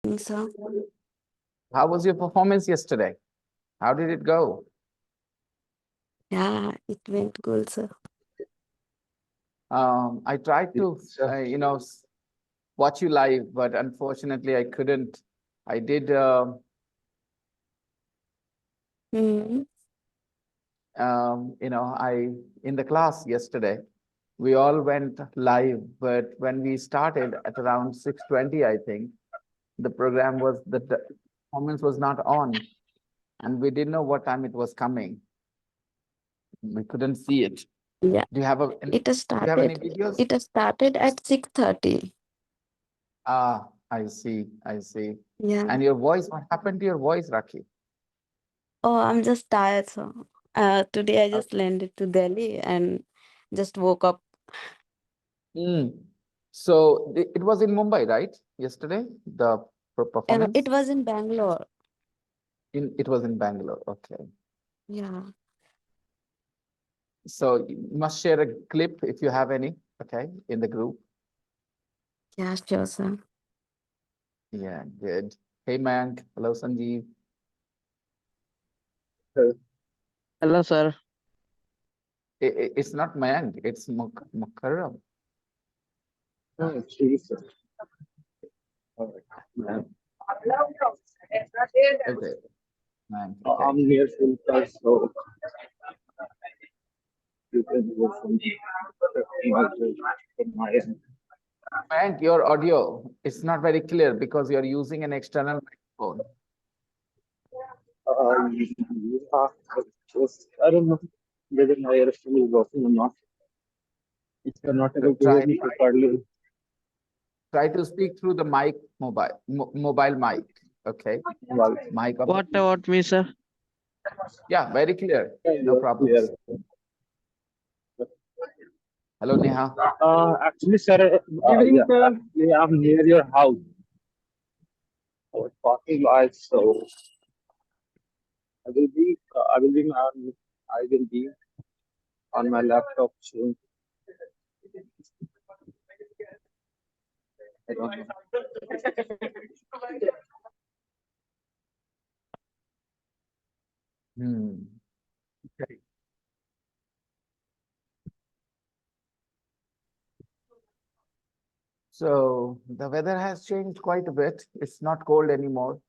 So, How was your performance yesterday? How did it go? yeah, it went good, sir. I tried to, watch you live, but unfortunately I couldn't. I did, Hmm. I in the class yesterday, we all went live, but when we started at around 6:20, I think the performance was not on, and we didn't know what time it was coming. We couldn't see it. Yeah, Do you have it has do you have any started. videos? It has started at 6:30. Ah, I see, I see. Yeah. And your voice, what happened to your voice, Raki? Oh, I'm just tired, so today I Uh, just landed to Delhi and just woke up. mm. So it was in Mumbai, right? Yesterday, the And it performance was in Bangalore. it was in Bangalore. Okay. Yeah. So you must share a clip if you have any, okay, in the group. Yeah, sure, sir. Yeah, good. Hey, Mayank. Hello, Sanjeev. Hello, sir. It's not Mayank, it's Mukarram. Oh, Jesus. All right. Man. Okay, Mayank. Okay. I'm near Filter, so you can go from my end. Mayank, your audio is not very clear because you're using an external microphone. Yeah, just, I don't know whether my earphone is working or not. If you're not able to hear Try me properly, try to speak through the mic mobile mic. Okay, well, mic of the What about me, sir? yeah, very clear. yeah, No you're clear. problems. Hello, Neha. Actually, sir, yeah, actually, I'm near your house. I was parking lot, so I will be on my laptop soon. I don't know. Hmm. Okay. So the weather has changed quite a bit. It's not cold anymore.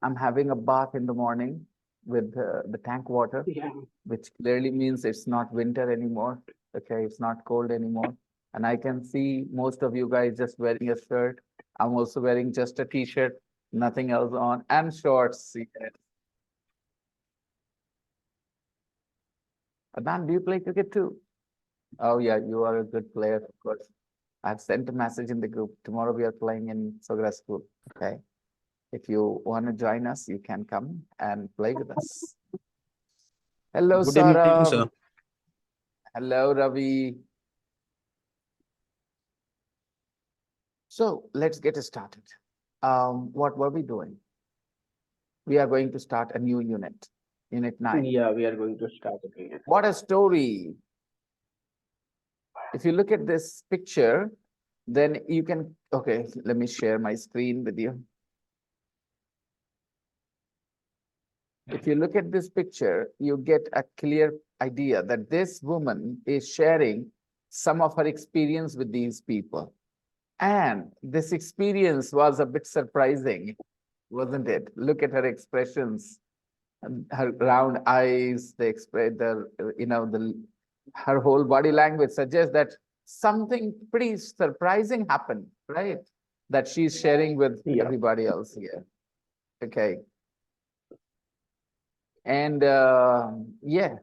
I'm having a bath in the morning with the tank water, Yeah. which clearly means it's not winter anymore. Okay, it's not cold anymore. And I can see most of you guys just wearing a shirt. I'm also wearing just a t-shirt, nothing else on, and shorts. Yes. Adnan, do you play cricket too? Oh yeah, you are a good player, of course. I've sent a message in the group. Tomorrow we are playing in Sogra School. Okay. If you want to join us, you can come and play with us. Hello, Good evening, Saurav. sir. Hello, Ravi. So let's get started. What were we doing? We are going to start a new unit, Unit 9. Yeah, we are going to start again. What a story. If you look at this picture, then you can, okay, let me share my screen with you. If you look at this picture, you get a clear idea that this woman is sharing some of her experience with these people. And this experience was a bit surprising, wasn't it? Look at her expressions, her round eyes, the express the the her whole body language suggests that something pretty surprising happened, right? That she's sharing with Yeah. everybody else here. Okay. And yeah,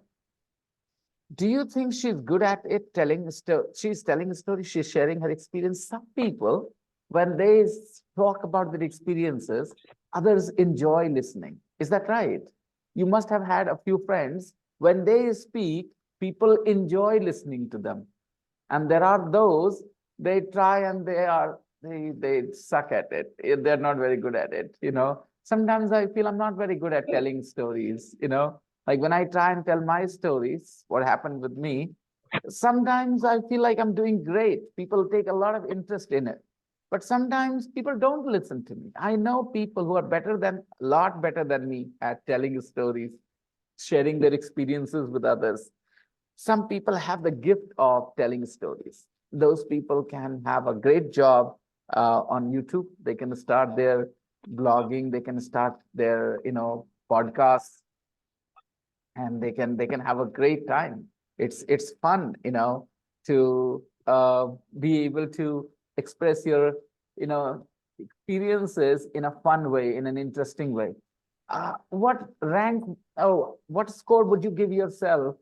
do you think she's good at it telling she's telling a story, she's sharing her experience? Some people, when they talk about their experiences, others enjoy listening. Is that right? You must have had a few friends, when they speak, people enjoy listening to them. And there are those, they try and they suck at it. They're not very good at it. Sometimes I feel I'm not very good at telling stories. Like when I try and tell my stories, what happened with me, sometimes I feel like I'm doing great. People take a lot of interest in it. But sometimes people don't listen to me. I know people who are a lot better than me at telling stories, sharing their experiences with others. Some people have the gift of telling stories. Those people can have a great job on YouTube. They can start their blogging. They can start their, podcasts, and they can have a great time. It's fun, to be able to express your, you know, experiences in a fun way, in an interesting way. What score would you give yourself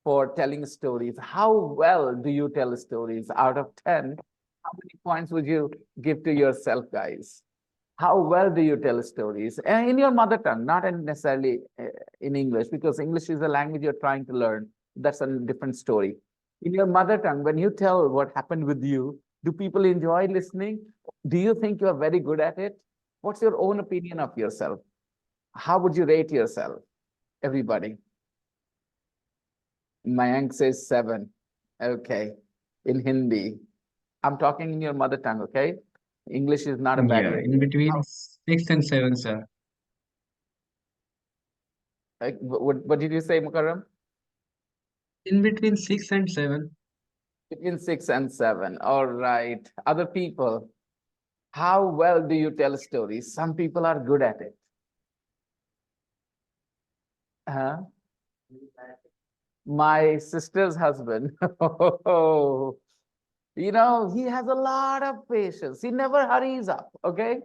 for telling stories? How well do you tell stories? Out of 10, how many points would you give to yourself, guys? How well do you tell stories? In your mother tongue, not necessarily in English, because English is a language you're trying to learn. That's a different story. In your mother tongue, when you tell what happened with you, do people enjoy listening? Do you think you're very good at it? What's your own opinion of yourself? How would you rate yourself? Everybody. Mayank says 7. Okay. In Hindi. I'm talking in your mother tongue, okay? English is not a Yeah, barrier in here. between 6 and 7, sir. What did you say, Mukarram? In between 6 and 7. Between 6 and 7. All right. Other people, how well do you tell stories? Some people are good at it. Huh? My sister's husband. He has a lot of patience. He never hurries up, okay?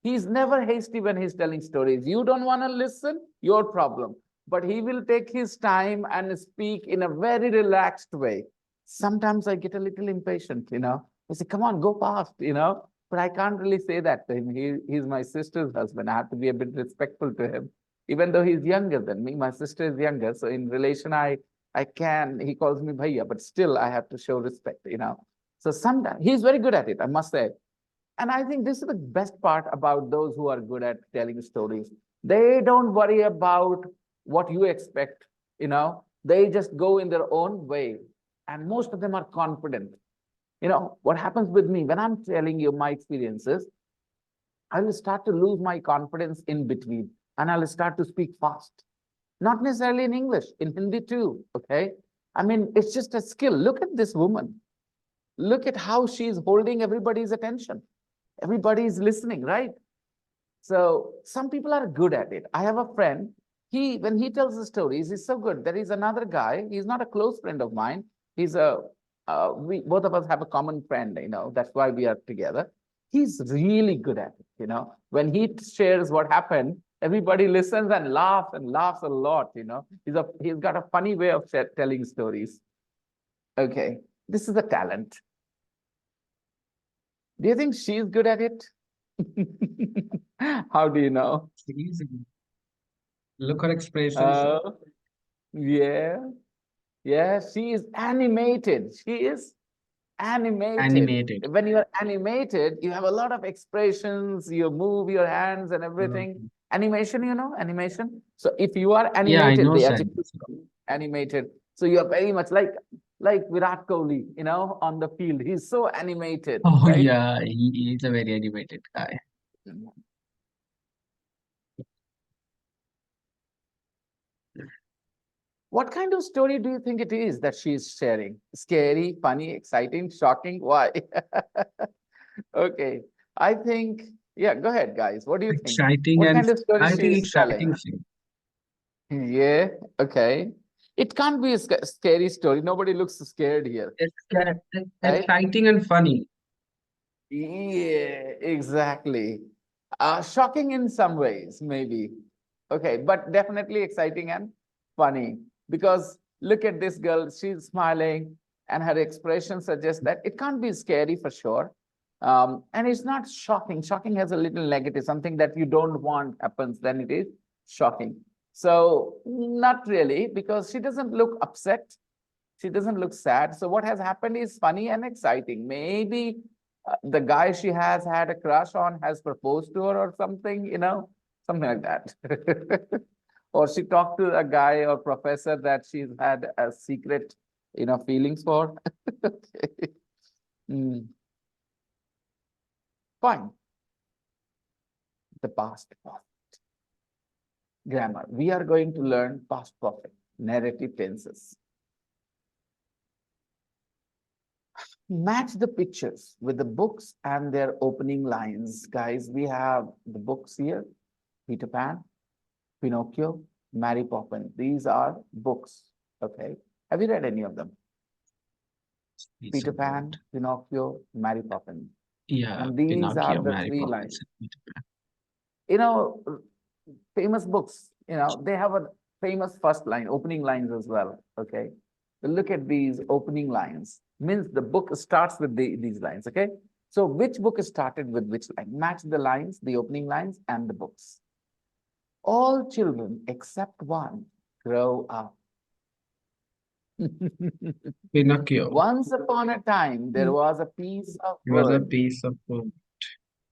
He's never hasty when he's telling stories. You don't want to listen, your problem. But he will take his time and speak in a very relaxed way. Sometimes I get a little impatient. I say, come on, go fast. But I can't really say that to him. He's my sister's husband. I have to be a bit respectful to him. Even though he's younger than me, my sister is younger. So in relation, I can, he calls me bhaiya, but still I have to show respect. So sometimes he's very good at it, I must say. And I think this is the best part about those who are good at telling stories. They don't worry about what you expect. They just go in their own way. And most of them are confident. What happens with me when I'm telling you my experiences, I will start to lose my confidence in between and I'll start to speak fast. Not necessarily in English, in Hindi too. Okay. I mean, it's just a skill. Look at this woman. Look at how she's holding everybody's attention. Everybody is listening, right? So some people are good at it. I have a friend. When he tells the stories, he's so good. There is another guy. He's not a close friend of mine. We both of us have a common friend. That's why we are together. He's really good at it. When he shares what happened, everybody listens and laughs a lot. He's got a funny way of telling stories. Okay, this is a talent. Do you think she's good at it? How do you know? Easy. Look her expressions. Uh, yeah, yeah, she is animated. She is animated. Animated. When you are animated, you have a lot of expressions, you move your hands and everything. Mhm. Animation. So if you are Yeah, I animated, know, the sir. adjective animated. So you are very much like Virat Kohli, on the field. He's so animated, Oh, right? yeah, he is a very animated guy. What kind of story do you think it is that she's sharing? Scary, funny, exciting, shocking? Why? Okay. I think, yeah, go ahead, guys. What do you think? Exciting What and kind of story I think she's telling? exciting thing. Yeah, okay. It can't be a scary story. Nobody looks scared here, right? Exciting and funny. Yeah, exactly. Shocking in some ways, maybe. Okay, but definitely exciting and funny because look at this girl, she's smiling and her expression suggests that it can't be scary for sure. And it's not shocking. Shocking has a little negative, something that you don't want happens, then it is shocking. So, not really, because she doesn't look upset. She doesn't look sad. So what has happened is funny and exciting. Maybe the guy she has had a crush on has proposed to her or something, something like that. Or she talked to a guy or professor that she's had a secret, feelings for. Okay. Mm. Fine. The past perfect. Grammar. We are going to learn past perfect, narrative tenses. Match the pictures with the books and their opening lines. Guys, we have the books here. Peter Pan, Pinocchio, Mary Poppins. These are books. Okay. Have you read any of them? It's Peter a Pan, word. Pinocchio, Mary Poppins. Yeah, And these are Pinocchio, the Mary three Poppins, lines. and Peter Pan. You know, famous books, they have a famous first line, opening lines as well. Okay. But look at these opening lines. Means the book starts with these lines. Okay. So which book started with which line? Match the lines, the opening lines, and the books. All children except one grow up. Pinocchio Once upon a time, there was a piece of was a wood. piece of wood.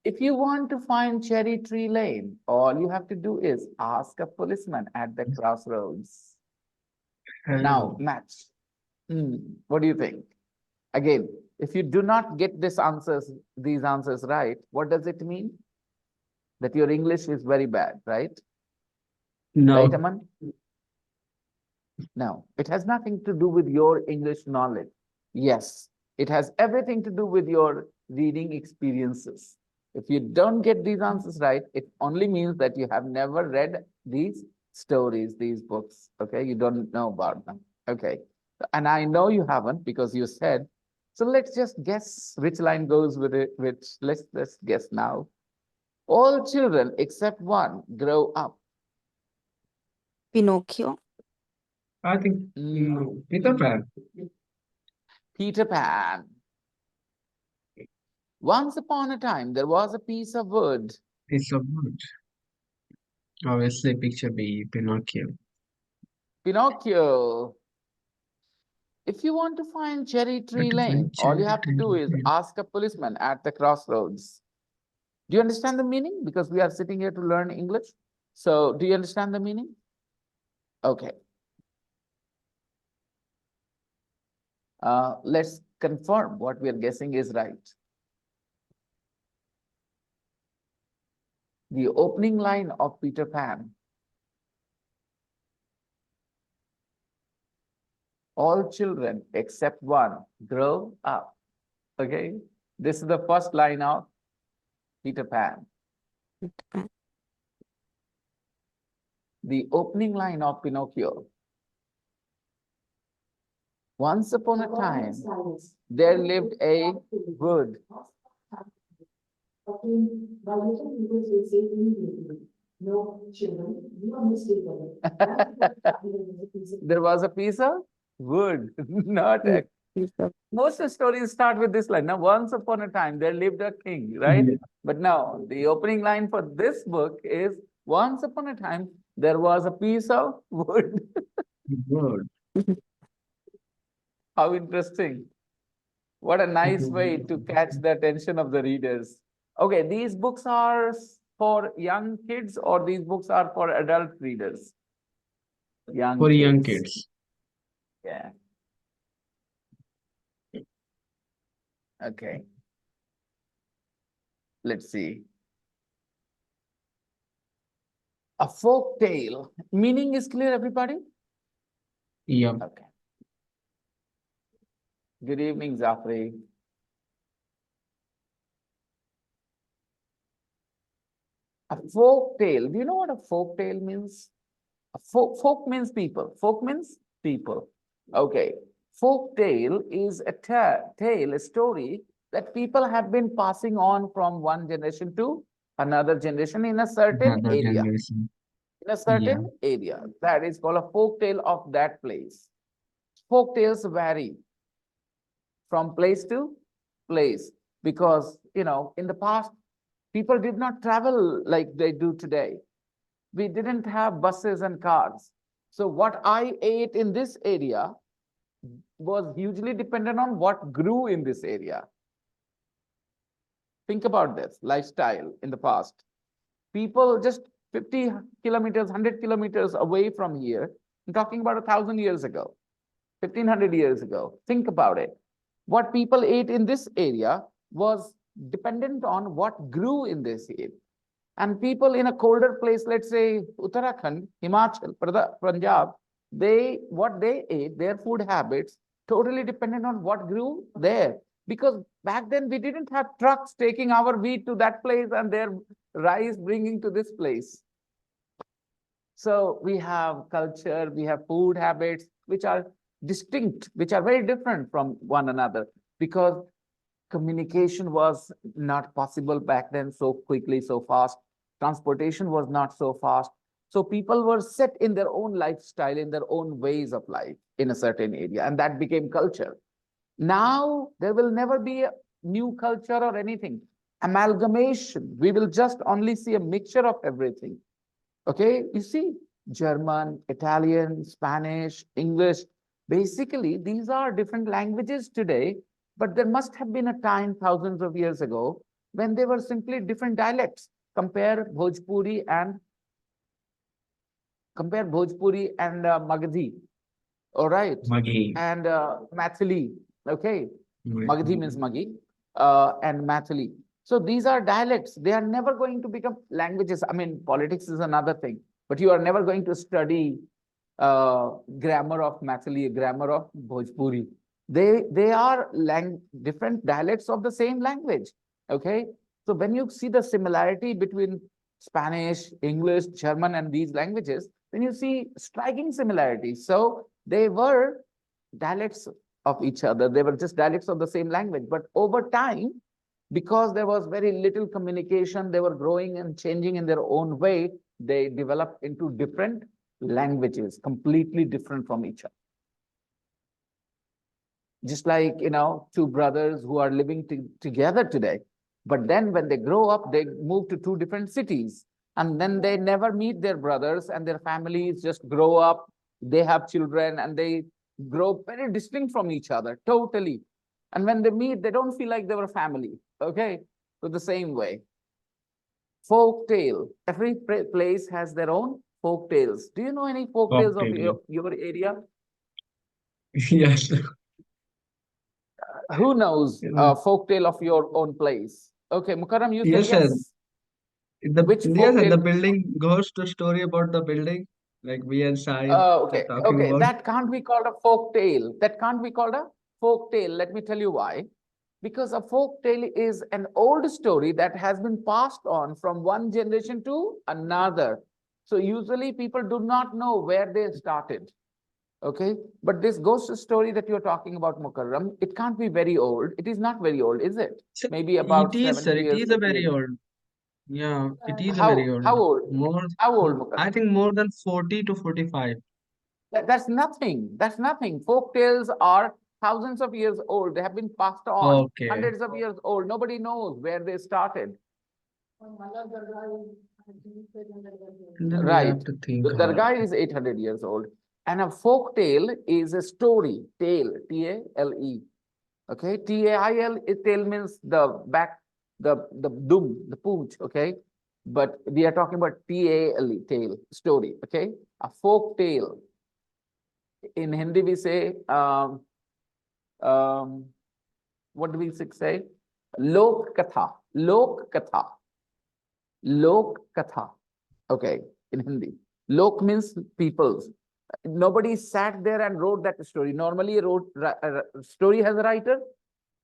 If you want to find Cherry Tree Lane, all you have to do is ask a policeman at the crossroads. Now, Oh, match. What do you think? Again, if you do not get these answers right, what does it mean? That your English is very bad, right? Right, no. Aman? No, it has nothing to do with your English knowledge. Yes, it has everything to do with your reading experiences. If you don't get these answers right, it only means that you have never read these stories, these books. Okay, you don't know about them. Okay, and I know you haven't because you said. So let's just guess which line goes with it. Which let's guess now. All children except one grow up. Pinocchio. I think no. Peter Pan. Peter Pan. Once upon a time, there was a piece of wood. Piece of wood. Obviously, picture B, Pinocchio. Pinocchio. If you want to find Cherry But Tree to Lane, find all you charity have to do is tree. ask a policeman at the crossroads. Do you understand the meaning? Because we are sitting here to learn English. So, do you understand the meaning? Okay. Let's confirm what we are guessing is right. The opening line of Peter Pan. All children except one grow up. Okay. This is the first line of Peter Pan. The opening line of Pinocchio. Once upon a time, there lived a wood. No, children, you are mistaken. There was a piece of wood, not a. Most stories start with this line. Now, once upon a time, there lived a king, right? Yeah. But now, the opening line for this book is once upon a time, there was a piece of wood. Word. How interesting. What a nice way to catch the attention of the readers. Okay, these books are for young kids or these books are for adult readers? Young For young kids. kids. Yeah. Okay. Let's see. A folk tale. Meaning is clear, everybody? Yeah. Okay. Good evening, Zafri. A folk tale. Do you know what a folk tale means? A folk means people. Folk means people. Okay. Folk tale is a tale, a story that people have been passing on from one generation to another generation in a certain Another area. generation. In a Yeah. certain area. That is called a folk tale of that place. Folk tales vary from place to place because, in the past, people did not travel like they do today. We didn't have buses and cars. So what I ate in this area was hugely dependent on what grew in this area. Think about this lifestyle in the past. People just 50 kilometers, 100 kilometers away from here, I'm talking about 1,000 years ago, 1,500 years ago. Think about it. What people ate in this area was dependent on what grew in this area. And people in a colder place, let's say Uttarakhand, Himachal, Punjab, what they ate, their food habits, totally dependent on what grew there. Because back then we didn't have trucks taking our wheat to that place and their rice bringing to this place. So we have culture, we have food habits, which are distinct, which are very different from one another, because communication was not possible back then so quickly, so fast. Transportation was not so fast. So people were set in their own lifestyle, in their own ways of life in a certain area, and that became culture. Now, there will never be a new culture or anything. Amalgamation. We will just only see a mixture of everything. Okay, you see, German, Italian, Spanish, English. Basically, these are different languages today, but there must have been a time thousands of years ago when they were simply different dialects. Compare Bhojpuri and Magadhi. All right, Magi. and Mathili. Okay, Magadhi means Magi, and Mathili. So these are dialects. They are never going to become languages. I mean, politics is another thing, but you are never going to study grammar of Mathili, grammar of Bhojpuri. They are different dialects of the same language. Okay, so when you see the similarity between Spanish, English, German, and these languages, then you see striking similarities. So they were dialects of each other. They were just dialects of the same language. But over time, because there was very little communication, they were growing and changing in their own way. They developed into different languages, completely different from each other. Just like, two brothers who are living together today. But then when they grow up, they move to two different cities. And then they never meet their brothers, and their families just grow up. They have children and they grow very distinct from each other, totally. And when they meet, they don't feel like they were family. Okay. So the same way. Folk tale. Every place has their own folk tales. Do you know any folk tales of Cocktail. your area? Yes. Who knows a Mm, folk tale of your own place? Okay, Mukarram, you said yes, sir. yes. The Which yes, folk sir. The tale? building ghost story about the building, like we and Sai are Okay, talking okay. about. That can't be called a folk tale. That can't be called a folk tale. Let me tell you why. Because a folk tale is an old story that has been passed on from one generation to another. So usually people do not know where they started. Okay, but this ghost story that you're talking about, Mukarram, it can't be very old. It is not very old, is it? Sir, Maybe it about is, sir. 70 It years, is a 50 very years. old. Yeah, it is a very How old. old? More, How old, Mukarram? I think more than 40 to 45. That's nothing. That's nothing. Folk tales are thousands of years old. They have been passed on, Okay. hundreds of years old. Nobody knows where they started. And then we Right. have to think The hard. Dargah is 800 years old. And a folk tale is a story, tale, T-A-L-E. Okay, T-A-I-L, tale means the back, the dum, the pooch, okay? But we are talking about T-A-L-E, tale, story, okay? A folk tale. In Hindi, we say, um, what do we say? Lok Katha, Lok Katha, Lok Katha. Okay, in Hindi. Lok means peoples. Nobody sat there and wrote that story. Normally, a story has a writer,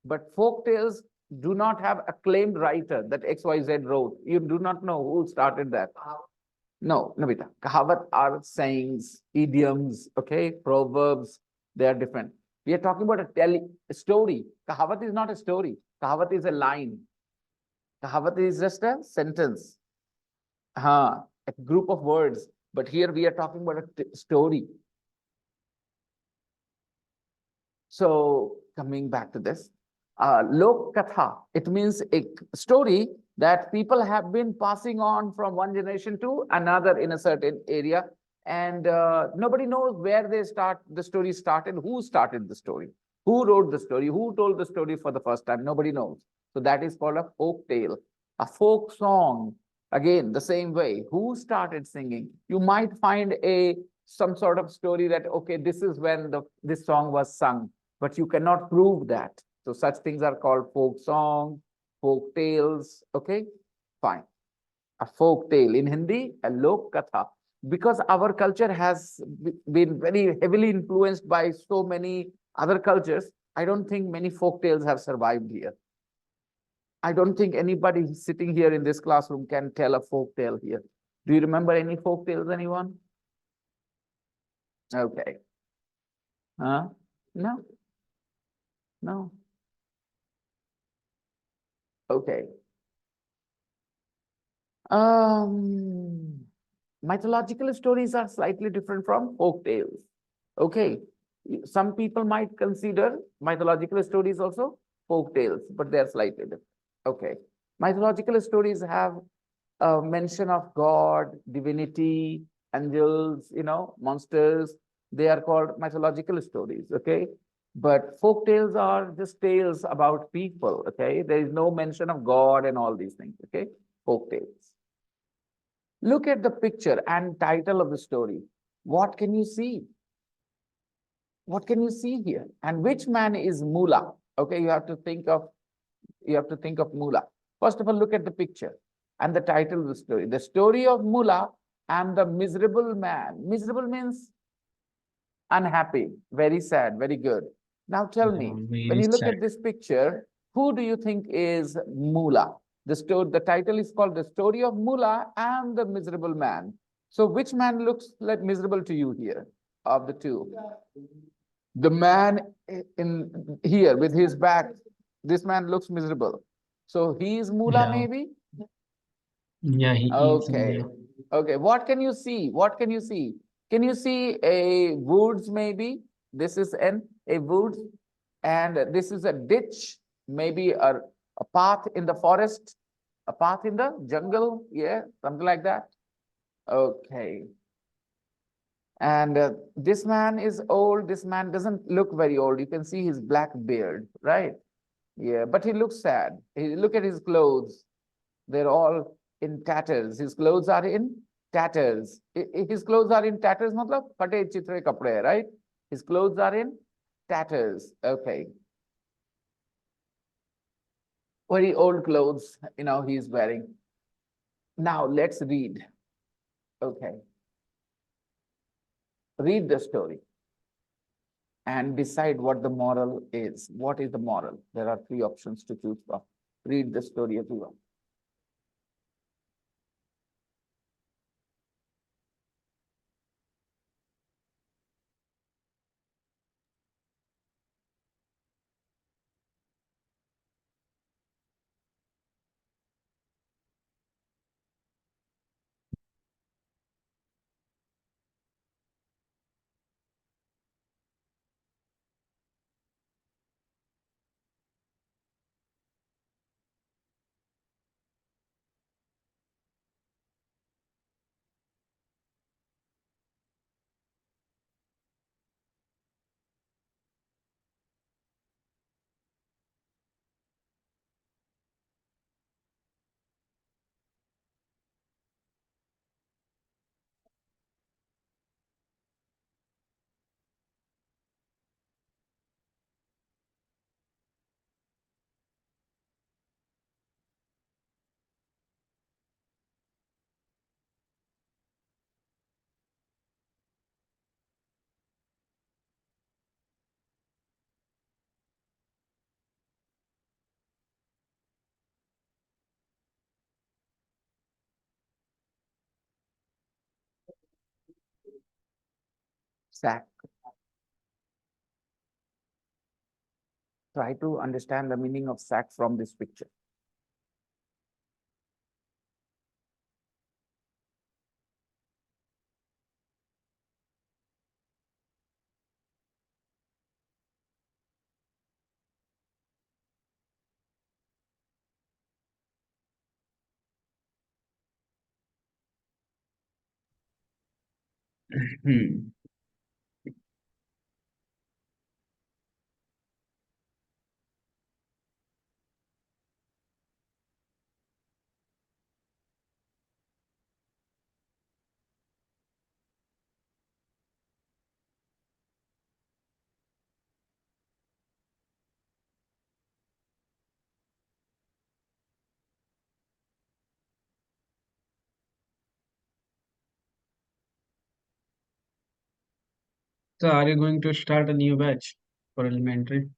but folk tales do not have acclaimed writer that XYZ wrote. You do not know who started that. No, no, beta. Kahavat are sayings, idioms, okay, proverbs. They are different. We are talking about a story. Kahavat is not a story. Kahavat is a line. Kahavat is just a sentence. A group of words. But here we are talking about a story. So coming back to this, Lok Katha, it means a story that people have been passing on from one generation to another in a certain area. And nobody knows where the story started, who started the story, who wrote the story, who told the story for the first time. Nobody knows. So that is called a folk tale, a folk song. Again, the same way, who started singing? You might find some sort of story that, okay, this is when this song was sung, but you cannot prove that. So such things are called folk song. folk tales. Okay, fine. A folk tale in Hindi, a lok katha. Because our culture has been very heavily influenced by so many other cultures, I don't think many folk tales have survived here. I don't think anybody sitting here in this classroom can tell a folk tale here. Do you remember any folk tales, anyone? Okay. Huh? No, no. Okay. Um, Mythological stories are slightly different from folk tales. Okay. Some people might consider mythological stories also folk tales, but they're slightly different. Okay. Mythological stories have a mention of God, divinity, angels, monsters. They are called mythological stories. Okay. But folk tales are just tales about people. Okay. There is no mention of God and all these things. Okay. Folk tales. Look at the picture and title of the story. What can you see? What can you see here? And which man is Mula? Okay, you have to think of Mula. First of all, look at the picture and the title of the story. The story of Mula and the miserable man. Miserable means unhappy, very sad, very good. Now tell me, when Very you look sad. at this picture, who do you think is Mula? The title is called The Story of Mula and the Miserable Man. So which man looks like miserable to you here of the two? The man in here with his back, this man looks miserable. So he is Mula Yeah, maybe? yeah, he is Okay. Mula. Okay. What can you see? What can you see? Can you see a woods maybe? This is a woods, and this is a ditch, maybe a path in the forest, a path in the jungle. Yeah, something like that. Okay. And this man is old. This man doesn't look very old. You can see his black beard, right? Yeah, but he looks sad. Look at his clothes. They're all in tatters. His clothes are in tatters. His clothes are in tatters, matlab phate chitre kapde, right? His clothes are in tatters. Okay. Very old clothes, he's wearing. Now let's read. Okay. Read the story and decide what the moral is. What is the moral? There are three options to choose from. Read the story, everyone. Sack. Try to understand the meaning of sack from this picture. Hmm. So are you going to start a new batch for elementary?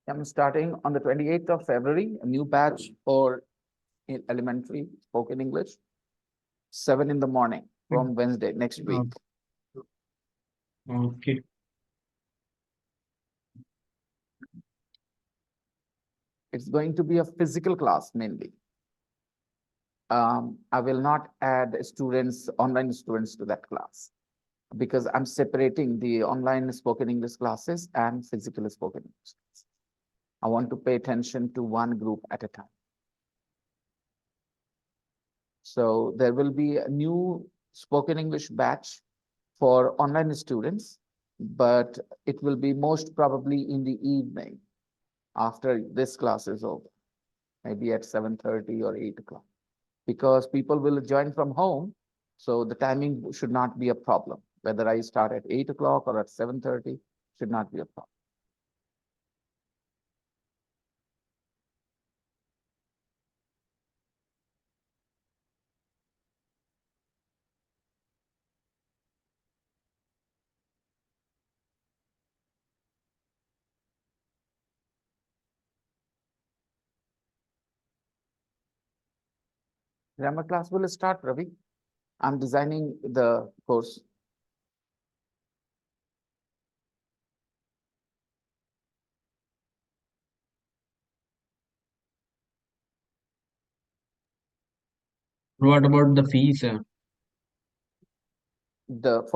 I'm starting on the 28th of February, a new batch for elementary spoken English, 7 in the morning from Wednesday next week. Okay. It's going to be a physical class mainly. I will not add students, online students to that class because I'm separating the online spoken English classes and physical spoken English classes. I want to pay attention to one group at a time. So there will be a new spoken English batch for online students, but it will be most probably in the evening after this class is over, maybe at 7:30 or 8 o'clock, because people will join from home. So the timing should not be a problem. Whether I start at 8 o'clock or at 7:30 should not be a problem. Grammar class will start, Ravi. I'm designing the course. What about the fees? For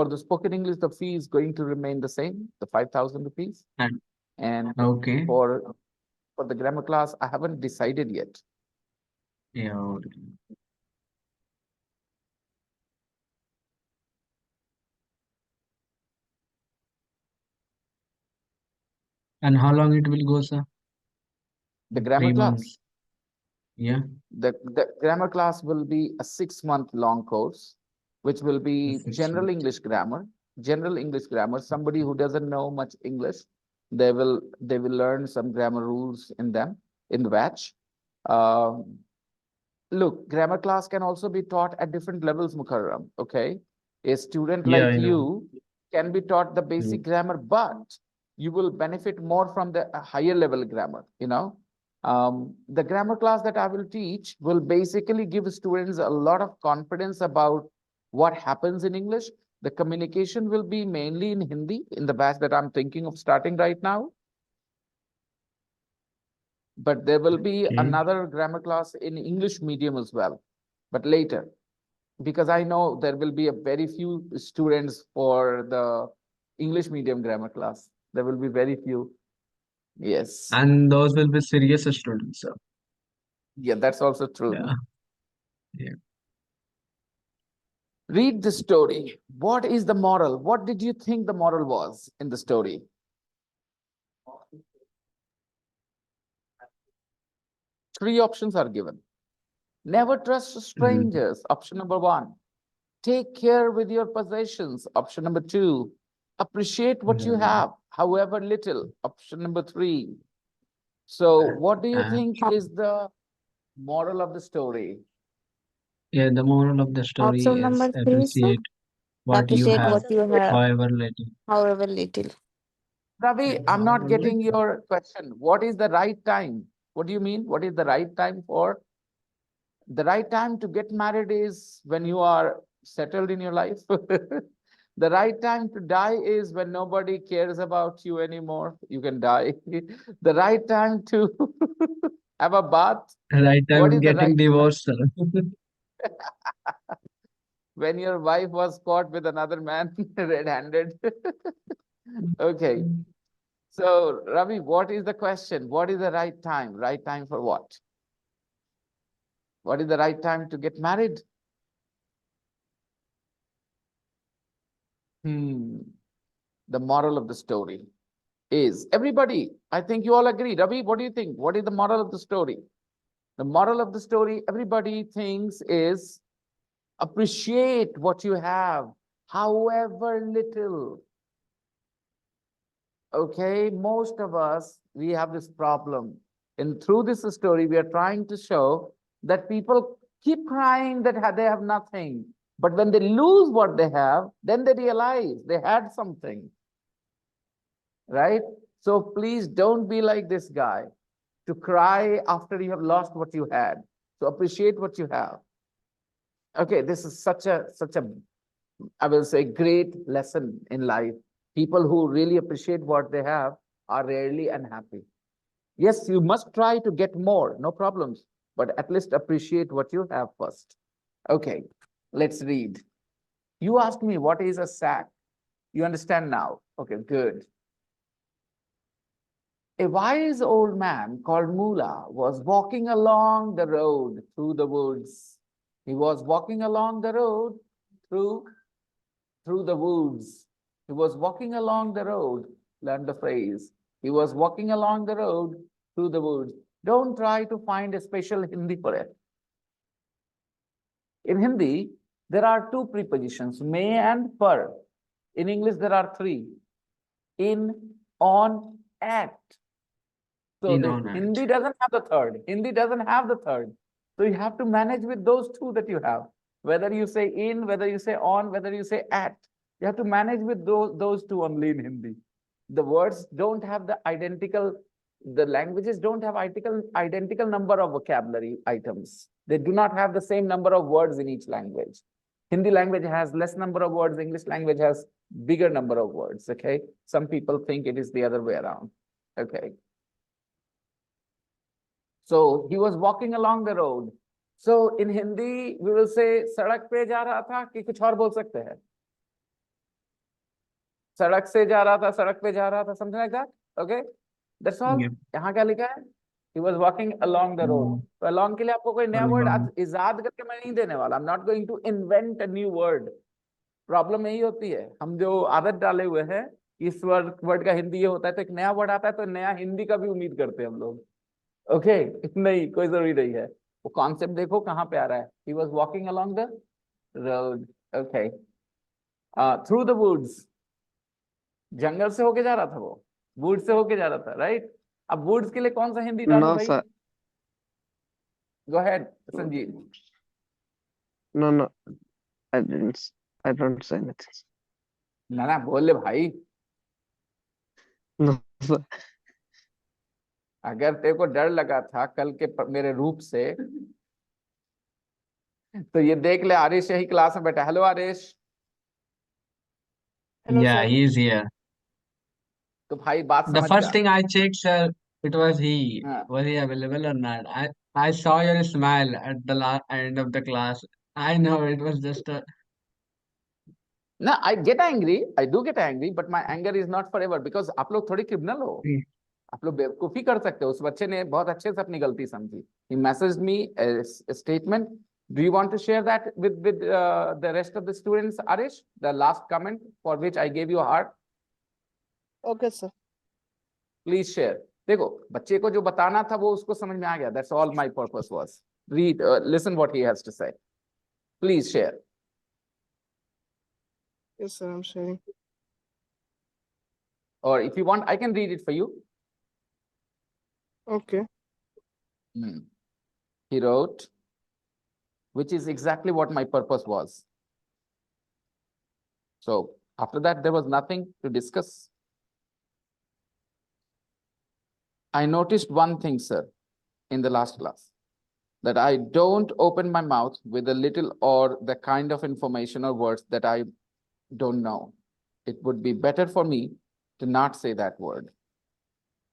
the spoken English, the fee is going to remain the same, the 5,000 rupees. And And okay. for the grammar class, I haven't decided yet. Yeah. Okay. And how long it will go, sir? The grammar 3 months. class, Yeah. the grammar class will be a 6-month long course, which will be Six general months. English grammar. General English grammar. Somebody who doesn't know much English, they will learn some grammar rules in them in the batch. Um, Look, grammar class can also be taught at different levels, Mukarram. Okay. A student Yeah, like I know. you can be taught the basic grammar, but you will benefit more from the higher level grammar, you know. The grammar class that I will teach will basically give students a lot of confidence about what happens in English. The communication will be mainly in Hindi in the batch that I'm thinking of starting right now. But there will be Okay. another grammar class in English medium as well, but later, because I know there will be a very few students for the English medium grammar class. There will be very few. Yes. And those will be serious students, sir. Yeah, that's also true. Yeah. Yeah. Read the story. What is the moral? What did you think the moral was in the story? Three options are given. Never trust Mm. strangers, option number one. Take care with your possessions, option number two. Appreciate what you Yeah. have, however little, option number three. So what do you Uh, think is the moral of the story? yeah, the moral of the story Option is number three, sir. appreciate what you Appreciate have, what you have, however little. however little. Ravi, I'm not Okay. getting your question. What is the right time? What do you mean? What is the right time for? The right time to get married is when you are settled in your life. The right time to die is when nobody cares about you anymore. You can die. The right time to have a bath. Right What time is the getting right time? divorced, sir. When your wife was caught with another man red-handed. Okay. So, Ravi, what is the question? What is the right time? Right time for what? What is the right time to get married? The moral of the story is everybody, I think you all agree. Ravi, what do you think? What is the moral of the story? The moral of the story, everybody thinks, is appreciate what you have, however little. Okay, most of us, we have this problem. And through this story, we are trying to show that people keep crying that they have nothing. But when they lose what they have, then they realize they had something, right? So please don't be like this guy to cry after you have lost what you had. So appreciate what you have. Okay, this is such a I will say great lesson in life. People who really appreciate what they have are rarely unhappy. Yes, you must try to get more, no problems, but at least appreciate what you have first. Okay, let's read. You asked me what is a sack. You understand now. Okay, good. A wise old man called Mula was walking along the road through the woods. He was walking along the road through the woods. He was walking along the road. Learn the phrase. He was walking along the road through the woods. Don't try to find a special Hindi for it. In Hindi, there are two prepositions, may and per. In English, there are three. In, on, at. So In the on it. Hindi doesn't have the third. Hindi doesn't have the third. So you have to manage with those two that you have. Whether you say in, whether you say on, whether you say at. You have to manage with those two only in Hindi. The words don't have the identical, the languages don't have identical number of vocabulary items. They do not have the same number of words in each language. Hindi language has less number of words. English language has bigger number of words. Okay. Some people think it is the other way around. Okay. So he was walking along the road. So in Hindi, we will say सड़क पे जा रहा था कि कुछ और बोल सकते हैं. सड़क से जा रहा था, सड़क पे जा रहा था, something like that. Okay, that's all. Yeah. यहाँ क्या लिखा है? He was walking along the road. तो along के लिए आपको कोई नया word Along. इजाद करके मैं नहीं देने वाला. I'm not going to invent a new word. Problem यही होती है, हम जो आदत डाले हुए हैं इस वर्ड का हिंदी ये होता है, तो एक नया वर्ड आता है तो नया हिंदी का भी उम्मीद करते हैं हम लोग. ओके नहीं, कोई जरूरी नहीं है. वो कॉन्सेप्ट देखो कहाँ पे आ रहा है. He was walking along the road. Okay. Through the woods. जंगल से होके जा रहा था वो, वुड से होके जा रहा था, राइट. अब वुड्स के लिए कौन सा हिंदी डालूं No, भाई? sir. Go ahead Sanjeev. No. I didn't. I don't say anything. ना बोल ले भाई. No, sir. अगर तेरे को डर लगा था कल के मेरे रूप से, तो ये देख ले, आरिश यही क्लास में बैठा. Hello Aarish. Hello Yeah, sir. he is here. तो भाई बात The समझ first जा. thing I checked, sir, it was he. हाँ. Was he available or not? I saw your smile at the end of the class. I know it was just a ना, I get angry. I do get angry, but my anger is not forever because आप लोग थोड़ी criminal हो. आप लोग बेवकूफी कर सकते हो. उस बच्चे ने बहुत अच्छे से अपनी गलती समझी. He messaged me a statement. Do you want to share that with the rest of the students, Arish? The last comment for which I gave you a heart. Okay, sir. Please share. देखो बच्चे को जो बताना था वो उसको समझ में आ गया. That's all my purpose was. Read, listen what he has to say. Please share. Yes, sir. I'm sharing. Or if you want, I can read it for you. Okay. He wrote, which is exactly what my purpose was. So after that, there was nothing to discuss. I noticed one thing, sir, in the last class, that I don't open my mouth with a little or the kind of information or words that I don't know. It would be better for me to not say that word.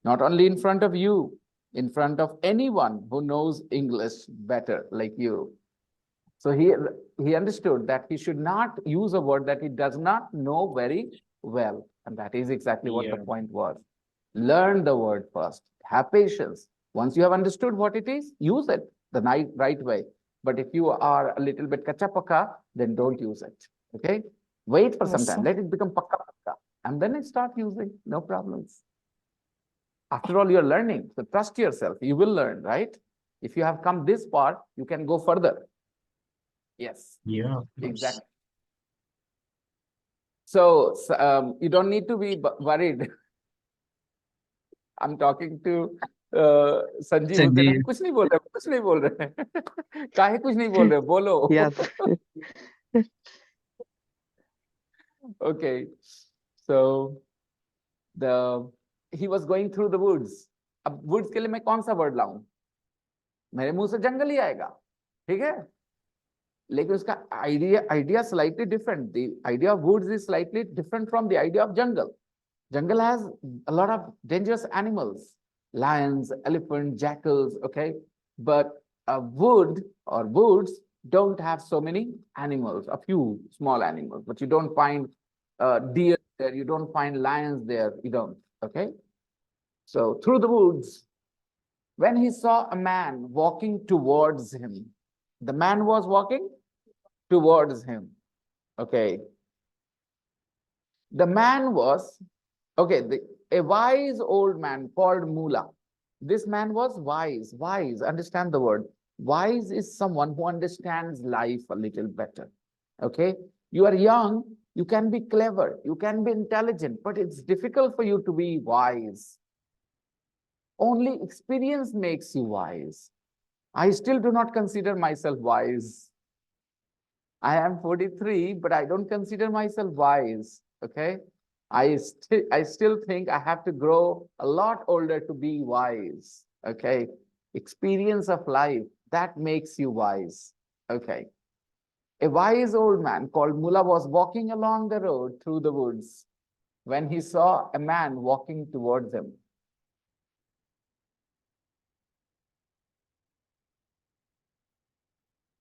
Not only in front of you, in front of anyone who knows English better, like you. So he understood that he should not use a word that he does not know very well. And that is exactly what the point was. Learn the word first. Have patience. Once you have understood what it is, use it the right way. But if you are a little bit kacha pakka, then don't use it. Okay? Wait for some Yes, time. sir. Let it become pakka pakka. And then start using. No problems. After all, you're learning. So trust yourself. You will learn, right? If you have come this far, you can go further. Yes. yeah. Exactly. So you don't need to be worried. I'm talking to Sanjeev. उसने Sanjeev. कुछ नहीं बोल रहे, कुछ नहीं बोल रहे. काहे कुछ नहीं बोल रहे, बोलो. Yes. Okay, so he was going through the woods. अब woods के लिए मैं कौन सा word लाऊं? मेरे मुंह से जंगल ही आएगा, ठीक है? लेकिन उसका idea slightly different. The idea of woods is slightly different from the idea of jungle. Jungle has a lot of dangerous animals, lions, elephants, jackals, okay? But a wood or woods don't have so many animals, a few small animals, but you don't find deer there, you don't find lions there, you don't, okay? So through the woods, when he saw a man walking towards him, the man was walking towards him, okay? The man was, okay, a wise old man called Mula. This man was wise, understand the word. Wise is someone who understands life a little better, okay? You are young, you can be clever, you can be intelligent, but it's difficult for you to be wise. Only experience makes you wise. I still do not consider myself wise. I am 43, but I don't consider myself wise, okay? I still think I have to grow a lot older to be wise, okay? Experience of life, that makes you wise, okay? A wise old man called Mula was walking along the road through the woods when he saw a man walking towards him.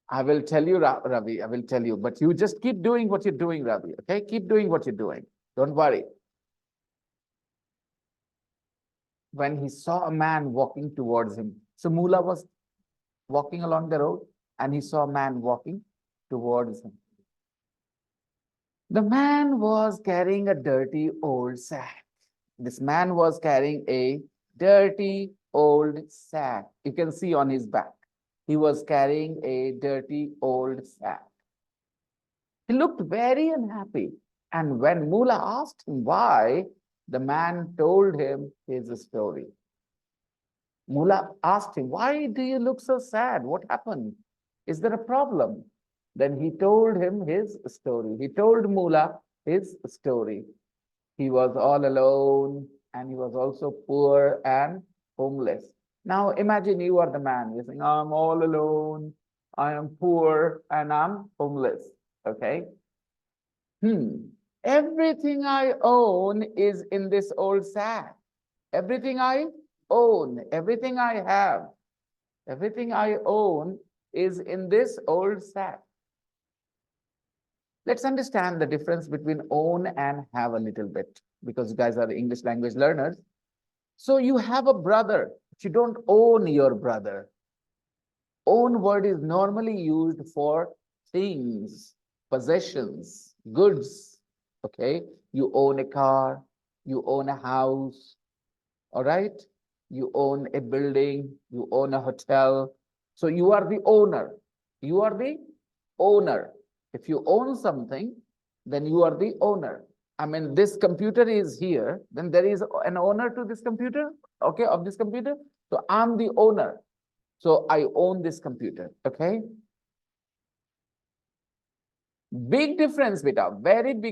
I will tell you, Ravi, I will tell you, but you just keep doing what you're doing, Ravi, okay? Keep doing what you're doing. Don't worry. When he saw a man walking towards him. So Mula was walking along the road and he saw a man walking towards him. The man was carrying a dirty old sack. This man was carrying a dirty old sack. You can see on his back. He was carrying a dirty old sack. He looked very unhappy. And when Mula asked him why, the man told him his story. Mula asked him, why do you look so sad? What happened? Is there a problem? Then he told him his story. He told Mula his story. He was all alone and he was also poor and homeless. Now imagine you are the man. You're saying, I'm all alone, I am poor and I'm homeless. Okay. Everything I own is in this old sack. Everything I own, everything I have, everything I own is in this old sack. Let's understand the difference between own and have a little bit, because you guys are English language learners. So you have a brother, but you don't own your brother. Own word is normally used for things, possessions, goods, okay? You own a car, you own a house, all right? You own a building, you own a hotel. So you are the owner. You are the owner. If you own something, then you are the owner. I mean, this computer is here, then there is an owner to this computer, okay, of this computer. So I'm the owner. So I own this computer, okay? Big difference, beta, very big